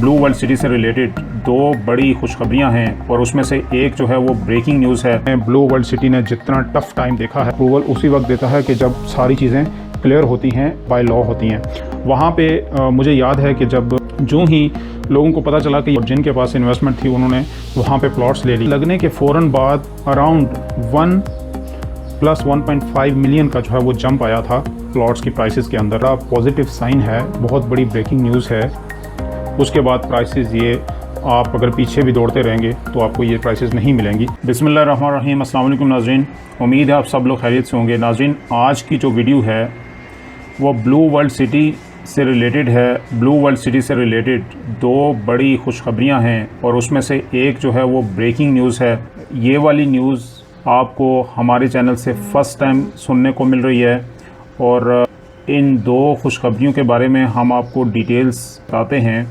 Blue world city से related दो बड़ी खुशखबरियां हैं और उसमें से एक जो है वो ब्रेकिंग न्यूज़ है। ब्लू वर्ल्ड सिटी ने जितना टफ टाइम देखा है, अप्रूवल उसी वक्त देता है कि जब सारी चीज़ें क्लियर होती हैं, बाय लॉ होती हैं। वहाँ पे मुझे याद है कि जब जो ही लोगों को पता चला कि जिनके पास इन्वेस्टमेंट थी उन्होंने वहाँ पे प्लॉट्स ले ली, लगने के फ़ौरन बाद अराउंड 1+1.5 मिलियन का जो है वो जंप आया था प्लॉट्स की प्राइसेस के अंदर। पॉजिटिव साइन है, बहुत बड़ी ब्रेकिंग न्यूज़ है। उसके बाद प्राइसेस ये आप अगर पीछे भी दौड़ते रहेंगे तो आपको ये प्राइसेस नहीं मिलेंगी। बिस्मिल्लाहिर्रहमानिर्रहीम, अस्सलाम वालेकुम नाज़रीन, उम्मीद है आप सब लोग खैरियत से होंगे। नाज़रीन, आज की जो वीडियो है वो ब्लू वर्ल्ड सिटी से रिलेटेड है। ब्लू वर्ल्ड सिटी से रिलेटेड दो बड़ी खुशखबरियां हैं और उसमें से एक जो है वो ब्रेकिंग न्यूज़ है। ये वाली न्यूज़ आपको हमारे चैनल से फ़र्स्ट टाइम सुनने को मिल रही है और इन दो खुशखबरियों के बारे में हम आपको डिटेल्स बताते हैं।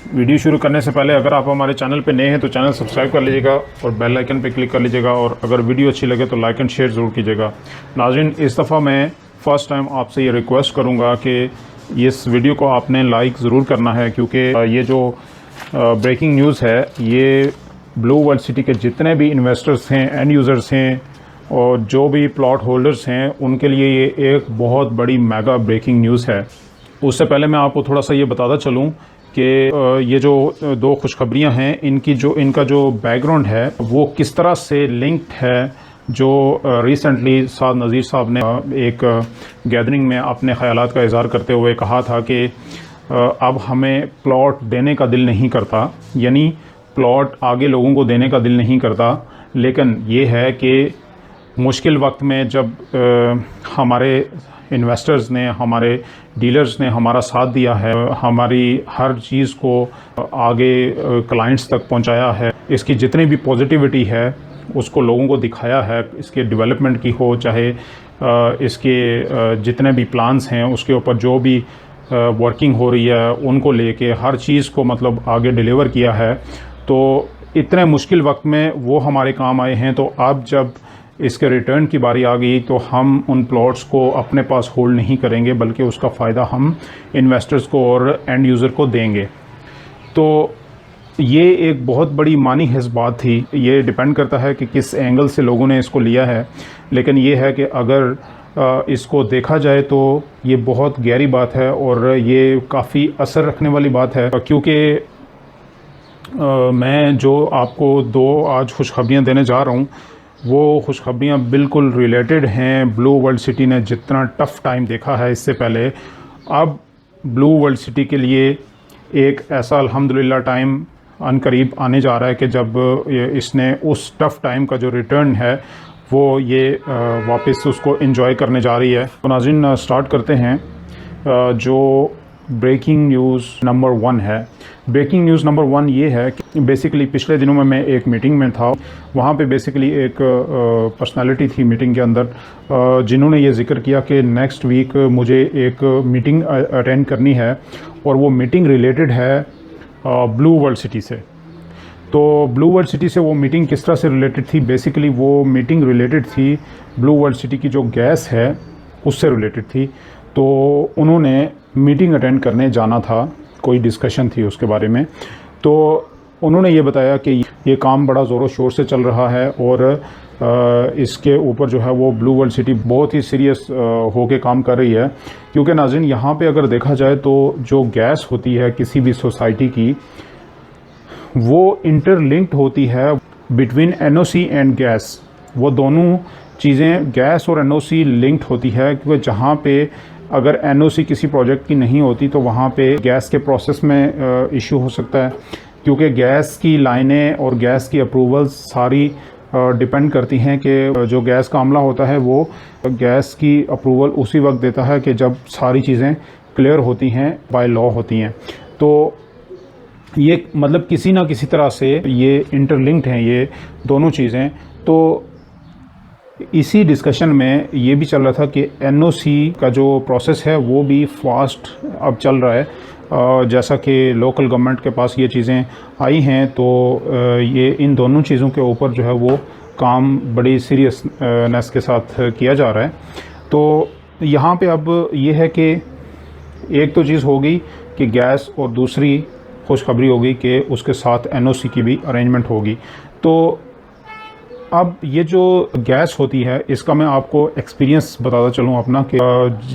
वीडियो शुरू करने से पहले अगर आप हमारे चैनल पे नए हैं तो चैनल सब्सक्राइब कर लीजिएगा और बेल आइकन पे क्लिक कर लीजिएगा, और अगर वीडियो अच्छी लगे तो लाइक एंड शेयर ज़रूर कीजिएगा। नाज़रीन, इस दफ़ा मैं फ़र्स्ट टाइम आपसे ये रिक्वेस्ट करूँगा कि इस वीडियो को आपने लाइक ज़रूर करना है, क्योंकि ये जो ब्रेकिंग न्यूज़ है ये ब्लू वर्ल्ड सिटी के जितने भी इन्वेस्टर्स हैं, एंड यूज़र्स हैं और जो भी प्लॉट होल्डर्स हैं, उनके लिए ये एक बहुत बड़ी मेगा ब्रेकिंग न्यूज़ है। उससे पहले मैं आपको थोड़ा सा ये बताता चलूँ कि ये जो दो खुशखबरियाँ हैं इनका जो बैकग्राउंड है वो किस तरह से लिंक्ड है। जो रिसेंटली साद नज़ीर साहब ने एक गैदरिंग में अपने ख़यालात का इज़हार करते हुए कहा था कि अब हमें प्लॉट देने का दिल नहीं करता, यानी प्लॉट आगे लोगों को देने का दिल नहीं करता, लेकिन ये है कि मुश्किल वक्त में जब हमारे इन्वेस्टर्स ने, हमारे डीलर्स ने हमारा साथ दिया है, हमारी हर चीज़ को आगे क्लाइंट्स तक पहुंचाया है, इसकी जितनी भी पॉजिटिविटी है उसको लोगों को दिखाया है, इसके डेवलपमेंट की हो, चाहे इसके जितने भी प्लान्स हैं उसके ऊपर जो भी वर्किंग हो रही है उनको लेके हर चीज़ को मतलब आगे डिलीवर किया है। तो इतने मुश्किल वक्त में वो हमारे काम आए हैं। तो अब जब इसके रिटर्न की बारी आ गई तो हम उन प्लॉट्स को अपने पास होल्ड नहीं करेंगे, बल्कि उसका फ़ायदा हम इन्वेस्टर्स को और एंड यूज़र को देंगे। तो ये एक बहुत बड़ी मानी हिस्स बात थी। ये डिपेंड करता है कि किस एंगल से लोगों ने इसको लिया है, लेकिन ये है कि अगर इसको देखा जाए तो ये बहुत गहरी बात है और ये काफ़ी असर रखने वाली बात है, क्योंकि मैं जो आपको दो आज खुशखबरियाँ देने जा रहा हूँ वो खुशखबरियाँ बिल्कुल रिलेटेड हैं। ब्लू वर्ल्ड सिटी ने जितना टफ़ टाइम देखा है इससे पहले, अब ब्लू वर्ल्ड सिटी के लिए एक ऐसा अल्हम्दुलिल्लाह टाइम अनकरीब आने जा रहा है कि जब इसने उस टफ़ टाइम का जो रिटर्न है वो ये वापस उसको एंजॉय करने जा रही है। तो नाज़रीन, स्टार्ट करते हैं। जो ब्रेकिंग न्यूज़ नंबर 1 है, ब्रेकिंग न्यूज़ नंबर 1 ये है कि बेसिकली पिछले दिनों में मैं एक मीटिंग में था। वहाँ पे बेसिकली एक पर्सनालिटी थी मीटिंग के अंदर जिन्होंने ये जिक्र किया कि नेक्स्ट वीक मुझे एक मीटिंग अटेंड करनी है और वो मीटिंग रिलेटेड है ब्लू वर्ल्ड सिटी से। तो ब्लू वर्ल्ड सिटी से वो मीटिंग किस तरह से रिलेटेड थी? बेसिकली वो मीटिंग रिलेटेड थी ब्लू वर्ल्ड सिटी की जो गैस है उससे रिलेटेड थी। तो उन्होंने मीटिंग अटेंड करने जाना था, कोई डिस्कशन थी उसके बारे में। तो उन्होंने ये बताया कि ये काम बड़ा ज़ोरों शोर से चल रहा है और इसके ऊपर जो है वो ब्लू वर्ल्ड सिटी बहुत ही सीरियस होके काम कर रही है। क्योंकि नाज़रीन, यहाँ पे अगर देखा जाए तो जो गैस होती है किसी भी सोसाइटी की, वो इंटरलिंक्ड होती है बिटवीन एनओसी एंड गैस। वो दोनों चीज़ें, गैस और एनओसी लिंक्ड होती है, क्योंकि जहाँ पे अगर एनओसी किसी प्रोजेक्ट की नहीं होती तो वहाँ पे गैस के प्रोसेस में इशू हो सकता है, क्योंकि गैस की लाइनें और गैस की अप्रूवल्स सारी डिपेंड करती हैं कि जो गैस का अमला होता है वो गैस की अप्रूवल उसी वक्त देता है कि जब सारी चीज़ें क्लियर होती हैं, बाय लॉ होती हैं। तो ये मतलब किसी ना किसी तरह से ये इंटरलिंक्ड हैं ये दोनों चीज़ें। तो इसी डिस्कशन में ये भी चल रहा था कि एनओसी का जो प्रोसेस है वो भी फास्ट अब चल रहा है। जैसा कि लोकल गवर्नमेंट के पास ये चीज़ें आई हैं तो ये इन दोनों चीज़ों के ऊपर जो है वो काम बड़ी सीरियसनेस के साथ किया जा रहा है। तो यहाँ पे अब ये है कि एक तो चीज़ हो गई कि गैस, और दूसरी खुशखबरी होगी कि उसके साथ एनओसी की भी अरेंजमेंट होगी। तो अब ये जो गैस होती है इसका मैं आपको एक्सपीरियंस बताता चलूँ अपना कि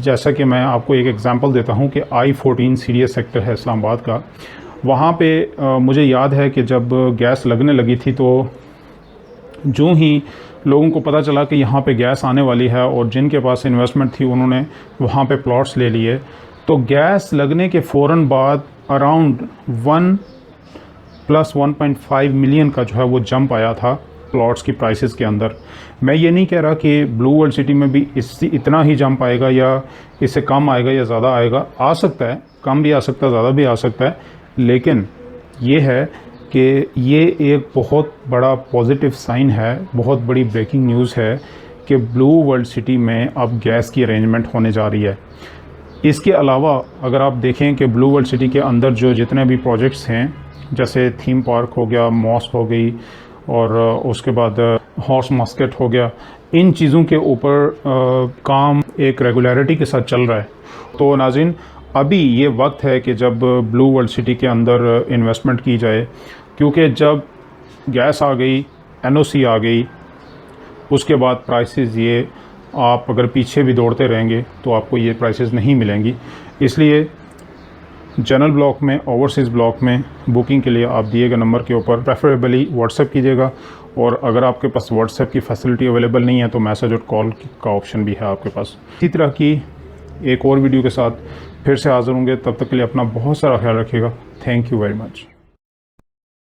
जैसा कि मैं आपको एक एग्जांपल देता हूँ कि I-14 सीडीएस सेक्टर है इस्लामाबाद का। वहाँ पे मुझे याद है कि जब गैस लगने लगी थी तो जो ही लोगों को पता चला कि यहाँ पे गैस आने वाली है और जिनके पास इन्वेस्टमेंट थी उन्होंने वहाँ पे प्लॉट्स ले लिए। तो गैस लगने के फ़ौरन बाद अराउंड 1 + 1.5 मिलियन का जो है वो जंप आया था प्लॉट्स की प्राइसेस के अंदर। मैं ये नहीं कह रहा कि ब्लू वर्ल्ड सिटी में भी इतना ही जंप आएगा या इससे कम आएगा या ज़्यादा आएगा। आ सकता है, कम भी आ सकता है, ज़्यादा भी आ सकता है, लेकिन ये है कि ये एक बहुत बड़ा पॉजिटिव साइन है, बहुत बड़ी ब्रेकिंग न्यूज़ है कि ब्लू वर्ल्ड सिटी में अब गैस की अरेंजमेंट होने जा रही है। इसके अलावा अगर आप देखें कि ब्लू वर्ल्ड सिटी के अंदर जो जितने भी प्रोजेक्ट्स हैं, जैसे थीम पार्क हो गया, मॉस्क हो गई और उसके बाद हॉर्स मार्केट हो गया, इन चीज़ों के ऊपर काम एक रेगुलरिटी के साथ चल रहा है। तो नाज़रीन, अभी ये वक्त है कि जब ब्लू वर्ल्ड सिटी के अंदर इन्वेस्टमेंट की जाए, क्योंकि जब गैस आ गई, एनओसी आ गई, उसके बाद प्राइसेस ये आप अगर पीछे भी दौड़ते रहेंगे तो आपको ये प्राइसेस नहीं मिलेंगी। इसलिए जनरल ब्लॉक में, ओवरसीज़ ब्लॉक में बुकिंग के लिए आप दिए गए नंबर के ऊपर प्रेफरेबली व्हाट्सएप कीजिएगा, और अगर आपके पास व्हाट्सएप की फैसिलिटी अवेलेबल नहीं है तो मैसेज और कॉल का ऑप्शन भी है आपके पास। इसी तरह की एक और वीडियो के साथ फिर से हाज़िर होंगे, तब तक के लिए अपना बहुत सारा ख्याल रखिएगा। Thank you very much.